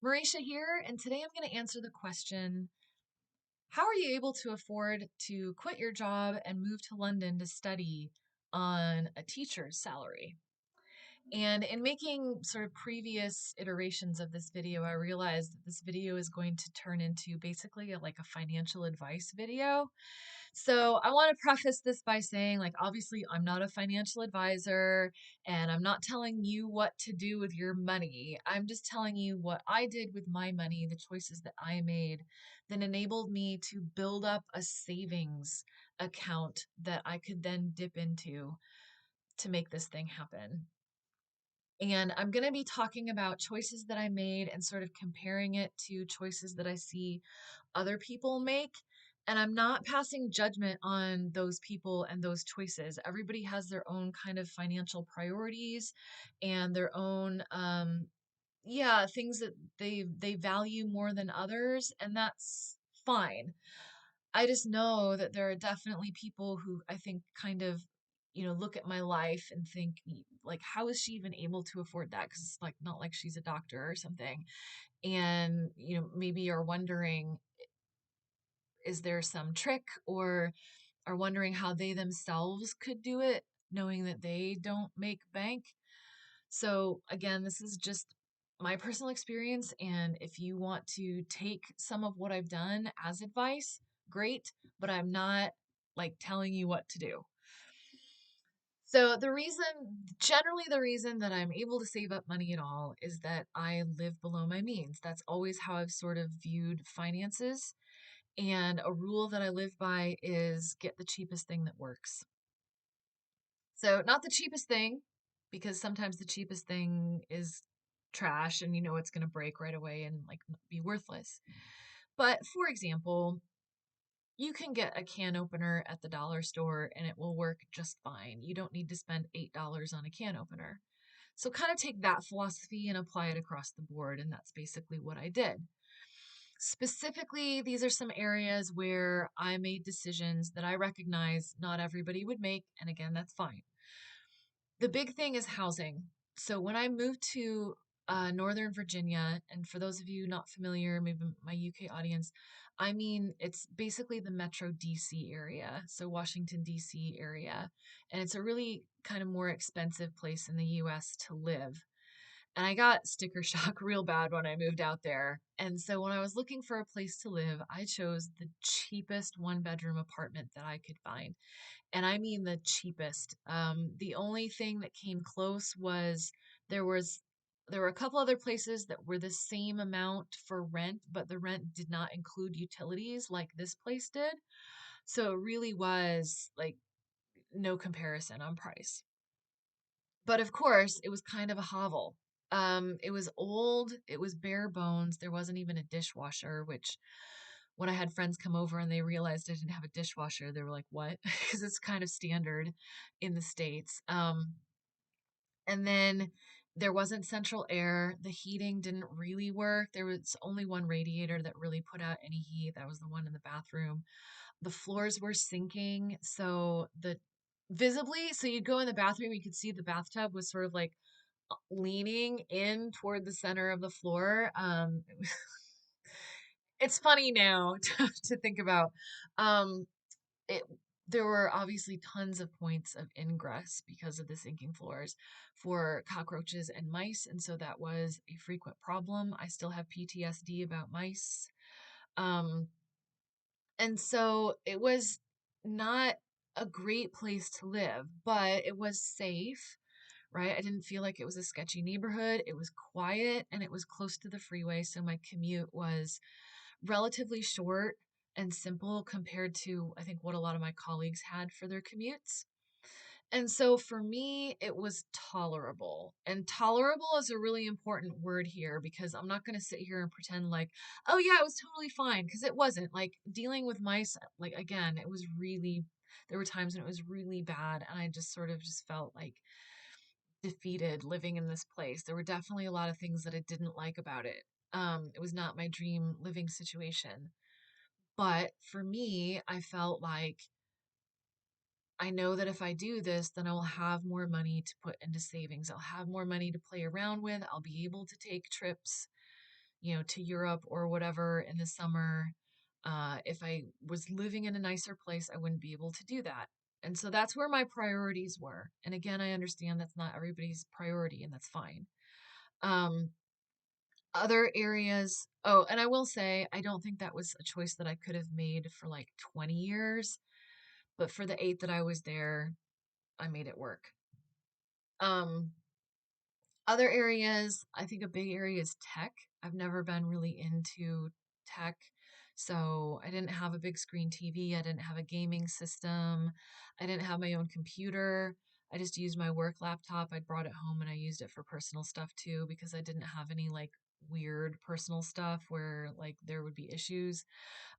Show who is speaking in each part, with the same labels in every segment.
Speaker 1: Marisha here, and today I'm going to answer the question, how are you able to afford to quit your job and move to London to study on a teacher's salary? And in making sort of previous iterations of this video, I realized that this video is going to turn into basically like a financial advice video. So I want to preface this by saying, like, obviously, I'm not a financial advisor and I'm not telling you what to do with your money. I'm just telling you what I did with my money, the choices that I made that enabled me to build up a savings account that I could then dip into to make this thing happen. And I'm going to be talking about choices that I made and sort of comparing it to choices that I see other people make. And I'm not passing judgment on those people and those choices. Everybody has their own kind of financial priorities and their own things that they value more than others, and that's fine. I just know that there are definitely people who I think kind of, look at my life and think, like, how is she even able to afford that? Because it's like not like she's a doctor or something. And, maybe are wondering, is there some trick, or are wondering how they themselves could do it, knowing that they don't make bank. So, again, this is just my personal experience. And if you want to take some of what I've done as advice, great, but I'm not like telling you what to do. So, generally, the reason that I'm able to save up money at all is that I live below my means. That's always how I've sort of viewed finances. And a rule that I live by is get the cheapest thing that works. So, not the cheapest thing, because sometimes the cheapest thing is trash and you know it's going to break right away and like be worthless. But for example, you can get a can opener at the dollar store and it will work just fine. You don't need to spend $8 on a can opener. So, kind of take that philosophy and apply it across the board. And that's basically what I did. Specifically, these are some areas where I made decisions that I recognize not everybody would make. And again, that's fine. The big thing is housing. So when I moved to Northern Virginia, and for those of you not familiar, maybe my UK audience, I mean, it's basically the Metro DC area, so Washington DC area. And it's a really kind of more expensive place in the US to live. And I got sticker shock real bad when I moved out there. And so when I was looking for a place to live, I chose the cheapest one bedroom apartment that I could find. And I mean the cheapest. The only thing that came close was there was there were a couple other places that were the same amount for rent, but the rent did not include utilities like this place did. So it really was like no comparison on price. But of course, it was kind of a hovel. It was old, it was bare bones. There wasn't even a dishwasher, which when I had friends come over and they realized I didn't have a dishwasher, they were like, "What?" Because it's kind of standard in the States. And then there wasn't central air. The heating didn't really work. There was only one radiator that really put out any heat. That was the one in the bathroom. The floors were sinking, so the visibly, so you'd go in the bathroom, you could see the bathtub was sort of like leaning in toward the center of the floor. It's funny now to think about. Um, it There were obviously tons of points of ingress because of the sinking floors for cockroaches and mice, and so that was a frequent problem. I still have PTSD about mice. Um, and so it was not a great place to live, but it was safe, right? I didn't feel like it was a sketchy neighborhood. It was quiet and it was close to the freeway, so my commute was relatively short and simple compared to, I think, what a lot of my colleagues had for their commutes. And so for me, it was tolerable. And tolerable is a really important word here because I'm not going to sit here and pretend like, oh, yeah, it was totally fine, because it wasn't. Like dealing with mice, like, again, it was really, there were times when it was really bad. And I just sort of just felt like defeated living in this place. There were definitely a lot of things that I didn't like about it. It was not my dream living situation. But for me, I felt like I know that if I do this, then I'll have more money to put into savings. I'll have more money to play around with. I'll be able to take trips to Europe or whatever in the summer. If I was living in a nicer place, I wouldn't be able to do that. And so that's where my priorities were. And again, I understand that's not everybody's priority, and that's fine. Um, Other areas, oh, and I will say, I don't think that was a choice that I could have made for like 20 years, but for the 8 that I was there, I made it work. Um, Other areas, I think a big area is tech. I've never been really into tech. So I didn't have a big screen TV. I didn't have a gaming system. I didn't have my own computer. I just used my work laptop. I brought it home and I used it for personal stuff too because I didn't have any like weird personal stuff where like there would be issues.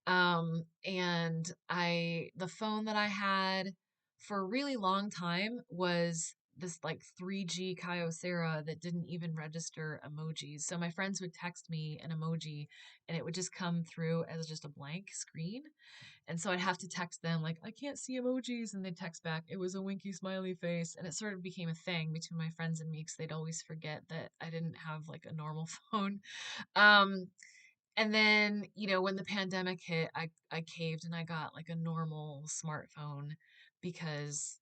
Speaker 1: And the phone that I had for a really long time was this like 3G Kyocera that didn't even register emojis. So my friends would text me an emoji and it would just come through as just a blank screen. And so I'd have to text them like, I can't see emojis. And they'd text back, it was a winky smiley face. And it sort of became a thing between my friends and me because they'd always forget that I didn't have like a normal phone. Um, and then, when the pandemic hit, I caved and I got like a normal smartphone because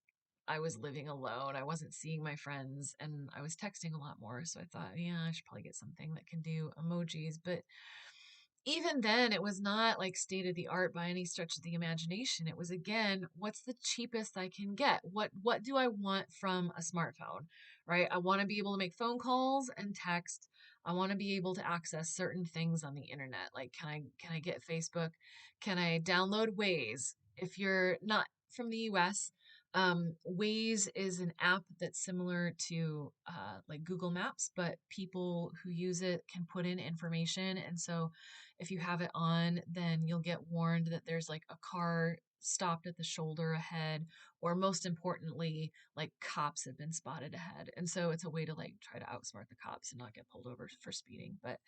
Speaker 1: I was living alone. I wasn't seeing my friends and I was texting a lot more. So I thought, yeah, I should probably get something that can do emojis. But even then, it was not like state of the art by any stretch of the imagination. It was again, what's the cheapest I can get? What do I want from a smartphone? Right? I want to be able to make phone calls and text. I want to be able to access certain things on the internet. Like can I get Facebook? Can I download Waze? If you're not from the US, Waze is an app that's similar to like Google Maps, but people who use it can put in information. And so if you have it on, then you'll get warned that there's like a car stopped at the shoulder ahead, or most importantly, like cops have been spotted ahead. And so it's a way to like try to outsmart the cops and not get pulled over for speeding. But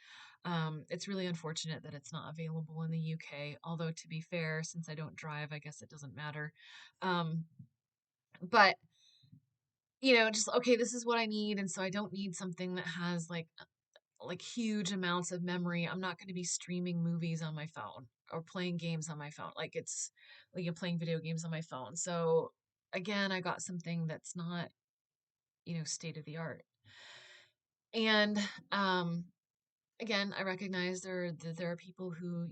Speaker 1: it's really unfortunate that it's not available in the UK. Although, to be fair, since I don't drive, I guess it doesn't matter. Um, but just okay, this is what I need. And so I don't need something that has like huge amounts of memory. I'm not going to be streaming movies on my phone or playing games on my phone. Like it's like you're playing video games on my phone. So again, I got something that's not, state of the art. And again, I recognize there are people who,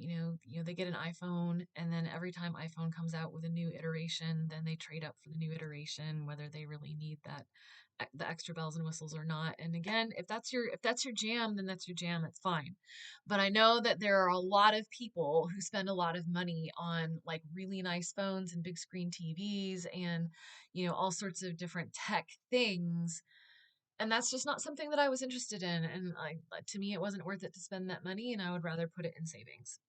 Speaker 1: they get an iPhone and then every time iPhone comes out with a new iteration, then they trade up for the new iteration, whether they really need the extra bells and whistles or not. And again, if that's your jam, then that's your jam. That's fine. But I know that there are a lot of people who spend a lot of money on like really nice phones and big screen TVs and all sorts of different tech things, and that's just not something that I was interested in. And to me, it wasn't worth it to spend that money, and I would rather put it in savings.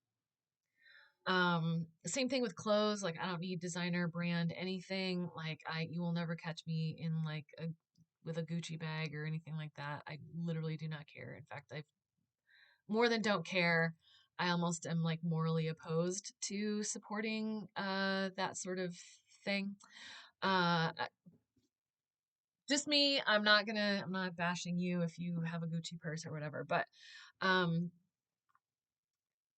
Speaker 1: Same thing with clothes. Like I don't need designer brand anything. Like you will never catch me in like with a Gucci bag or anything like that. I literally do not care. In fact, I more than don't care. I almost am like morally opposed to supporting that sort of thing. Just me. I'm not bashing you if you have a Gucci purse or whatever. But um,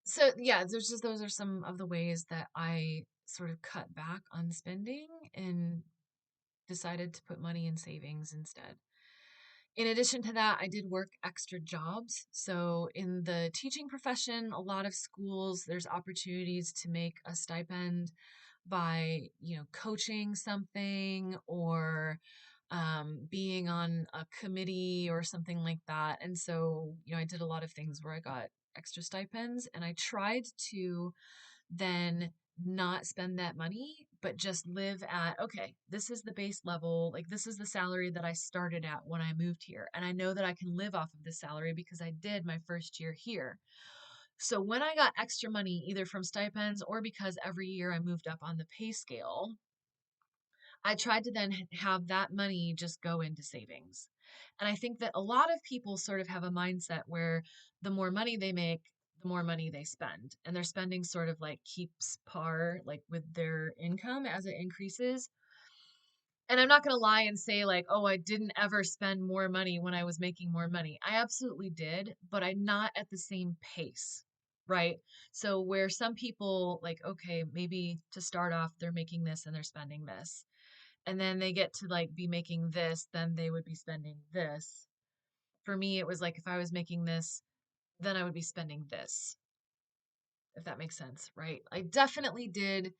Speaker 1: so yeah, those are some of the ways that I sort of cut back on spending and decided to put money in savings instead. In addition to that, I did work extra jobs. So in the teaching profession, a lot of schools, there's opportunities to make a stipend by, coaching something or being on a committee or something like that. And so, I did a lot of things where I got extra stipends and I tried to then not spend that money, but just live at, okay, this is the base level. Like, this is the salary that I started at when I moved here. And I know that I can live off of this salary because I did my first year here. So when I got extra money, either from stipends or because every year I moved up on the pay scale, I tried to then have that money just go into savings. And I think that a lot of people sort of have a mindset where the more money they make, the more money they spend. And their spending sort of like keeps par like with their income as it increases. And I'm not going to lie and say like, oh, I didn't ever spend more money when I was making more money. I absolutely did, but I'm not at the same pace, right? So where some people like, okay, maybe to start off, they're making this and they're spending this. And then they get to like be making this, then they would be spending this. For me, it was like if I was making this, then I would be spending this, if that makes sense, right? I definitely did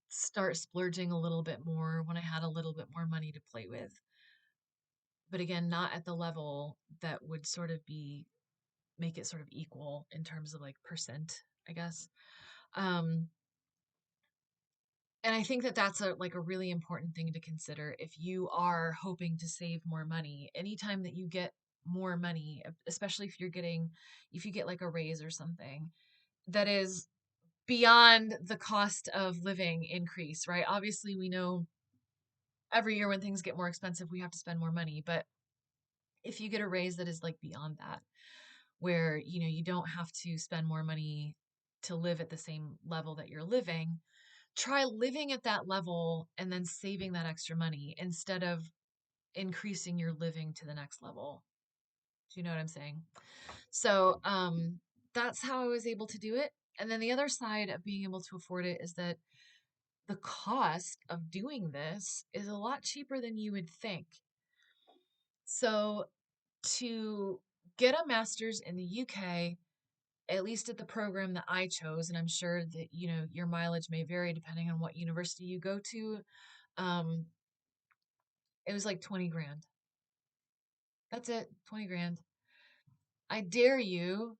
Speaker 1: start splurging a little bit more when I had a little bit more money to play with. But again, not at the level that would sort of be make it sort of equal in terms of like percent, I guess. Um, and I think that that's a like a really important thing to consider if you are hoping to save more money. Anytime that you get more money, especially if you get like a raise or something that is beyond the cost of living increase, right? Obviously, we know every year when things get more expensive, we have to spend more money. But if you get a raise that is like beyond that, where, you know, you don't have to spend more money to live at the same level that you're living, try living at that level and then saving that extra money instead of increasing your living to the next level. Do you know what I'm saying? So, that's how I was able to do it. And then the other side of being able to afford it is that the cost of doing this is a lot cheaper than you would think. So, to get a master's in the UK, at least at the program that I chose, and I'm sure that, you know, your mileage may vary depending on what university you go to, um, it was like 20 grand. That's it, 20 grand. I dare you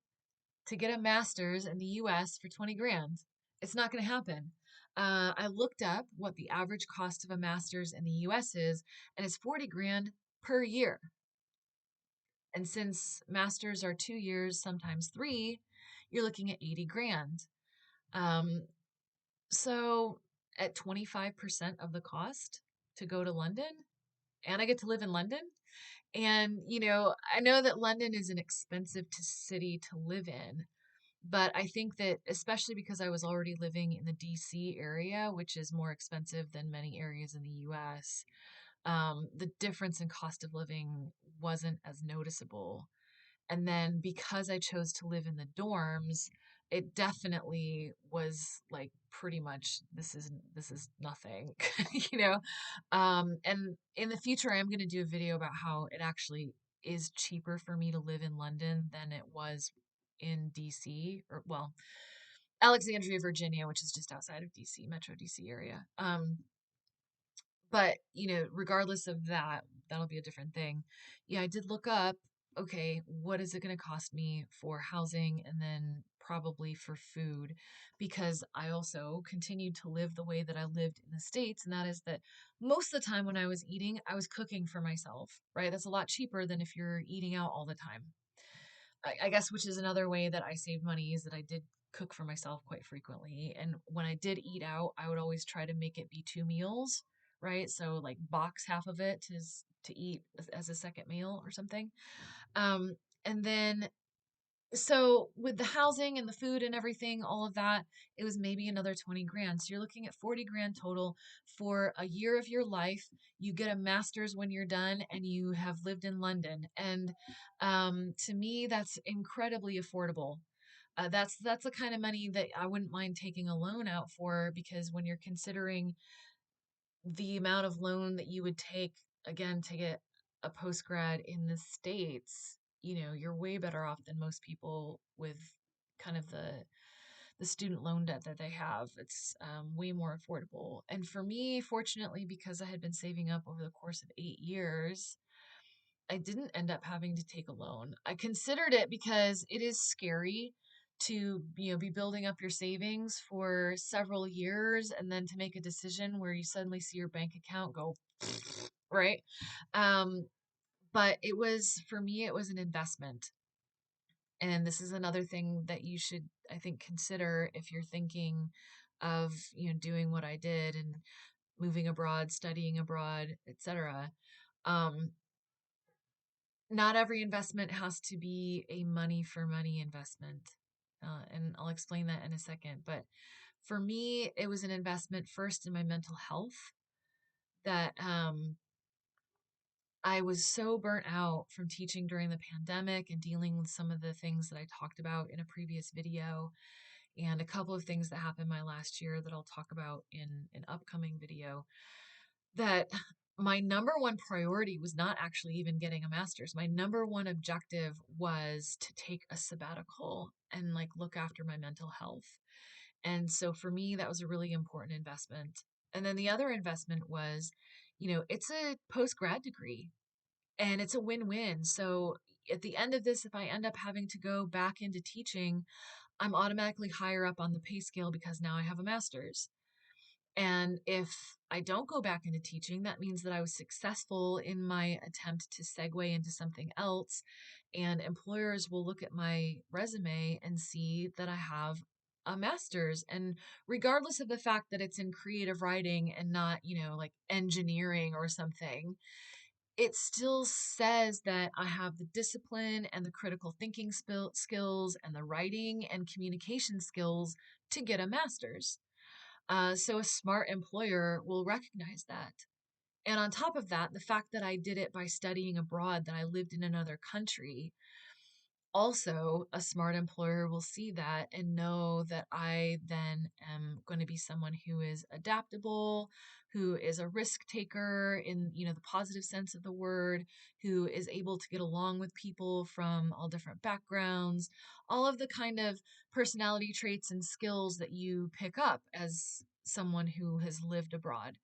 Speaker 1: to get a master's in the US for 20 grand. It's not going to happen. I looked up what the average cost of a master's in the US is, and it's 40 grand per year. And since masters are 2 years, sometimes three, you're looking at 80 grand. Um, so at 25% of the cost to go to London, and I get to live in London. And, you know, I know that London is an expensive city to live in, but I think that especially because I was already living in the DC area, which is more expensive than many areas in the US, the difference in cost of living wasn't as noticeable. And then because I chose to live in the dorms, it definitely was like pretty much this is nothing, you know. And in the future, I'm going to do a video about how it actually is cheaper for me to live in London than it was in DC, or well, Alexandria, Virginia, which is just outside of DC, Metro DC area. But, you know, regardless of that, that'll be a different thing. Yeah, I did look up, okay, what is it going to cost me for housing and then probably for food? Because I also continued to live the way that I lived in the States, and that is that most of the time when I was eating, I was cooking for myself, right? That's a lot cheaper than if you're eating out all the time. I guess, which is another way that I saved money, is that I did cook for myself quite frequently. And when I did eat out, I would always try to make it be 2 meals, right? So like box half of it to eat as a second meal or something. Um, and then so with the housing and the food and everything, all of that, it was maybe another 20 grand. So you're looking at 40 grand total for a year of your life. You get a master's when you're done and you have lived in London. And to me, that's incredibly affordable. That's the kind of money that I wouldn't mind taking a loan out for, because when you're considering the amount of loan that you would take again to get a post grad in the States, you know, you're way better off than most people with kind of the student loan debt that they have. It's way more affordable. And for me, fortunately, because I had been saving up over the course of 8 years, I didn't end up having to take a loan. I considered it because it is scary to, you know, be building up your savings for several years and then to make a decision where you suddenly see your bank account go right. Um, but it was, for me, it was an investment. And this is another thing that you should, I think, consider if you're thinking of, you know, doing what I did and moving abroad, studying abroad, etc. Um, Not every investment has to be a money for money investment. And I'll explain that in a second. But for me, it was an investment first in my mental health, that I was so burnt out from teaching during the pandemic and dealing with some of the things that I talked about in a previous video, and a couple of things that happened my last year that I'll talk about in an upcoming video, that my number one priority was not actually even getting a master's. My number one objective was to take a sabbatical and like look after my mental health. And so for me, that was a really important investment. And then the other investment was, it's a post grad degree and it's a win win. So at the end of this, if I end up having to go back into teaching, I'm automatically higher up on the pay scale because now I have a master's. And if I don't go back into teaching, that means that I was successful in my attempt to segue into something else. And employers will look at my resume and see that I have a master's. And regardless of the fact that it's in creative writing and not, like engineering or something, it still says that I have the discipline and the critical thinking skills and the writing and communication skills to get a master's. So a smart employer will recognize that. And on top of that, the fact that I did it by studying abroad, that I lived in another country, also a smart employer will see that and know that I then am going to be someone who is adaptable, who is a risk taker in, the positive sense of the word, who is able to get along with people from all different backgrounds, all of the kind of personality traits and skills that you pick up as someone who has lived abroad.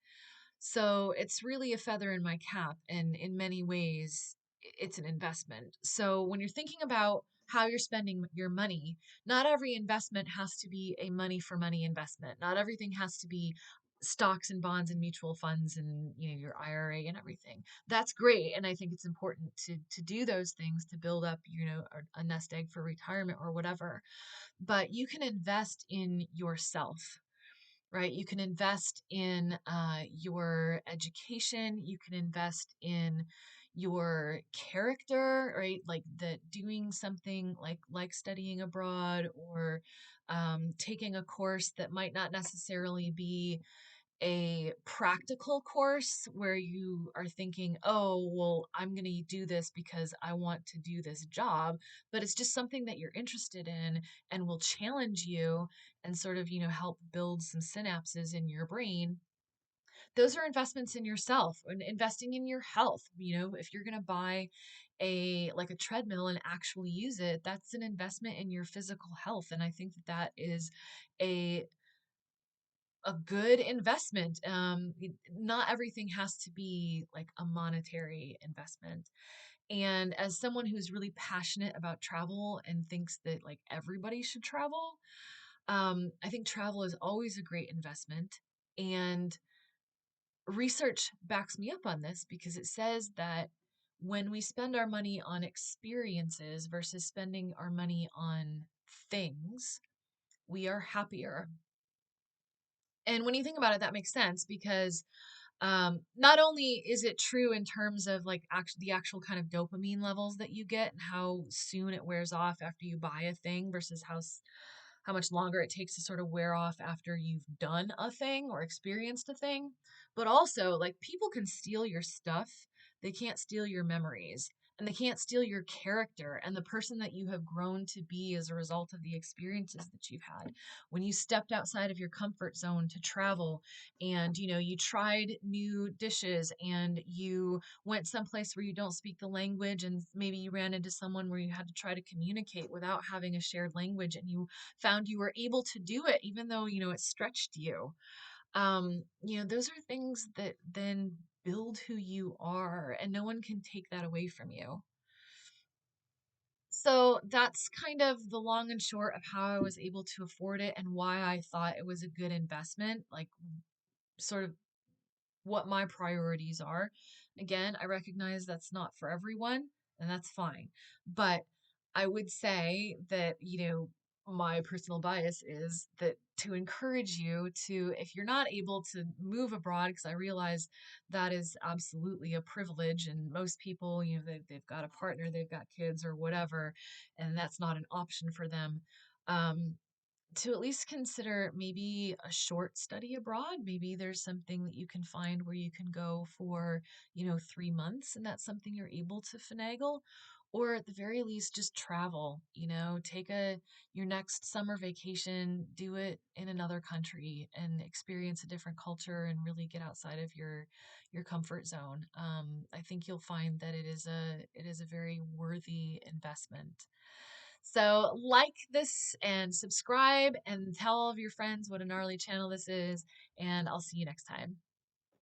Speaker 1: So it's really a feather in my cap, and in many ways, it's an investment. So when you're thinking about how you're spending your money, not every investment has to be a money for money investment. Not everything has to be stocks and bonds and mutual funds and your IRA and everything. That's great, and I think it's important to do those things to build up a nest egg for retirement or whatever. But you can invest in yourself, right? You can invest in your education. You can invest in your character, right? Like the doing something like studying abroad or taking a course that might not necessarily be a practical course where you are thinking, oh, well, I'm going to do this because I want to do this job, but it's just something that you're interested in and will challenge you and sort of, help build some synapses in your brain. Those are investments in yourself and investing in your health. If you're going to buy a treadmill and actually use it, that's an investment in your physical health. And I think that is a a good investment. Not everything has to be like a monetary investment. And as someone who's really passionate about travel and thinks that like everybody should travel, I think travel is always a great investment. And research backs me up on this because it says that when we spend our money on experiences versus spending our money on things, we are happier. And when you think about it, that makes sense because not only is it true in terms of like the actual kind of dopamine levels that you get and how soon it wears off after you buy a thing versus how much longer it takes to sort of wear off after you've done a thing or experienced a thing, but also like people can steal your stuff. They can't steal your memories and they can't steal your character and the person that you have grown to be as a result of the experiences that you've had. When you stepped outside of your comfort zone to travel and you tried new dishes and you went someplace where you don't speak the language and maybe you ran into someone where you had to try to communicate without having a shared language and you found you were able to do it even though it stretched you. Those are things that then build who you are and no one can take that away from you. So that's kind of the long and short of how I was able to afford it and why I thought it was a good investment, like sort of what my priorities are. Again, I recognize that's not for everyone, and that's fine. But I would say that, my personal bias is that to encourage you to, if you're not able to move abroad, because I realize that is absolutely a privilege, and most people, they've got a partner, they've got kids or whatever, and that's not an option for them. Um, to at least consider maybe a short study abroad. Maybe there's something that you can find where you can go for, 3 months, and that's something you're able to finagle. Or at the very least, just travel, take your next summer vacation, do it in another country and experience a different culture and really get outside of your comfort zone. I think you'll find that it is a very worthy investment. So, like this and subscribe and tell all of your friends what a gnarly channel this is, and I'll see you next time.